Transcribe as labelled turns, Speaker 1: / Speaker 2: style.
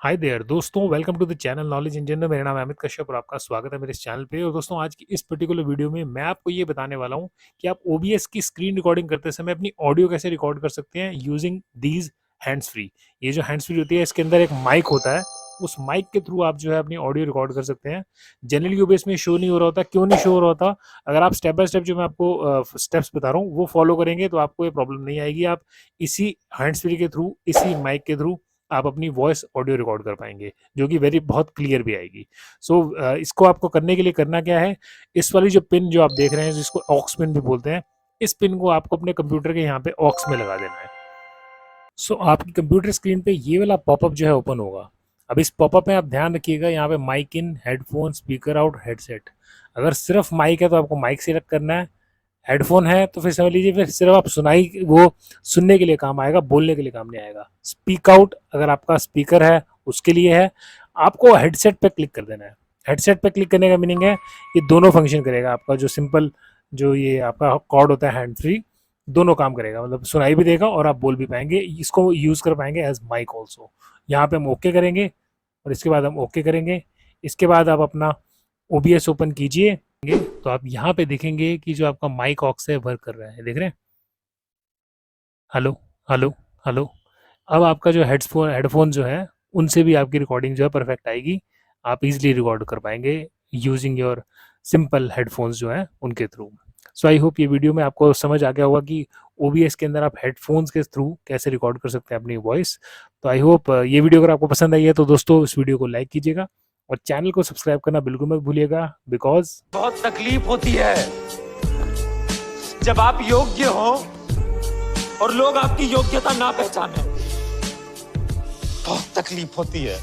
Speaker 1: हाय there दोस्तों, welcome to the channel knowledge Indian में। मेरा नाम है अमित कश्यप और आपका स्वागत है मेरे इस चैनल पे। और दोस्तों, आज की इस पर्टिकुलर वीडियो में मैं आपको ये बताने वाला हूँ कि आप ओबीएस की स्क्रीन रिकॉर्डिंग करते समय अपनी ऑडियो कैसे रिकॉर्ड कर सकते हैं यूजिंग दीज हैंड्स फ्री। ये जो हैंड्स फ्री होती है, इसके अंदर एक माइक होता है। उस माइक के थ्रू आप जो है अपनी ऑडियो रिकॉर्ड कर सकते हैं। जनरली ओबीएस में शो नहीं हो रहा होता। क्यों नहीं शो हो रहा होता? अगर आप स्टेप बाय स्टेप जो मैं आपको स्टेप्स बता रहा हूँ वो फॉलो करेंगे तो आपको ये प्रॉब्लम नहीं आएगी। आप इसी हैंड्स फ्री के थ्रू, इसी माइक के थ्रू आप अपनी वॉइस ऑडियो रिकॉर्ड कर पाएंगे, जो कि वेरी बहुत क्लियर भी आएगी। इसको आपको करने के लिए करना क्या है, इस वाली जो पिन जो आप देख रहे हैं, जिसको ऑक्स पिन भी बोलते हैं, इस पिन को आपको अपने कंप्यूटर के यहाँ पे ऑक्स में लगा देना है। आपकी कंप्यूटर स्क्रीन पे ये वाला पॉपअप जो है ओपन होगा। अब इस पॉपअप में आप ध्यान रखिएगा, यहाँ पे mic in, headphone, speaker out, headset. अगर सिर्फ माइक है तो आपको माइक सेलेक्ट करना है। हेडफोन है तो फिर समझ लीजिए फिर सिर्फ आप वो सुनने के लिए काम आएगा, बोलने के लिए काम नहीं आएगा। स्पीक आउट अगर आपका स्पीकर है उसके लिए है। आपको हेडसेट पे क्लिक कर देना है। हेडसेट पे क्लिक करने का मीनिंग है ये दोनों फंक्शन करेगा। आपका जो सिंपल जो ये आपका कॉर्ड होता है हैंड फ्री, दोनों काम करेगा, मतलब सुनाई भी देगा और आप बोल भी पाएंगे। इसको यूज कर पाएंगे एज माइक ऑल्सो। यहाँ पे हम ओके करेंगे और इसके बाद हम ओके करेंगे। इसके बाद आप अपना ओबीएस ओपन कीजिए तो आप यहाँ पे देखेंगे कि जो आपका माइक ऑक्स है वर्क कर रहा है। देख रहे हैं? Hello, hello, hello. अब आपका जो हेडफोन जो है, उनसे भी आपकी रिकॉर्डिंग जो है परफेक्ट आएगी। आप इजीली रिकॉर्ड कर पाएंगे यूजिंग योर सिंपल हेडफोन्स जो है उनके थ्रू। सो आई होप ये वीडियो में आपको समझ आ गया होगा कि ओबीएस के अंदर आप हेडफोन्स के थ्रू कैसे रिकॉर्ड कर सकते हैं अपनी वॉइस। तो आई होप ये वीडियो अगर आपको पसंद आई है तो दोस्तों इस वीडियो को लाइक कीजिएगा और चैनल को सब्सक्राइब करना बिल्कुल मत भूलिएगा, बिकॉज
Speaker 2: बहुत तकलीफ होती है जब आप योग्य हो और लोग आपकी योग्यता ना पहचाने। बहुत तकलीफ होती है।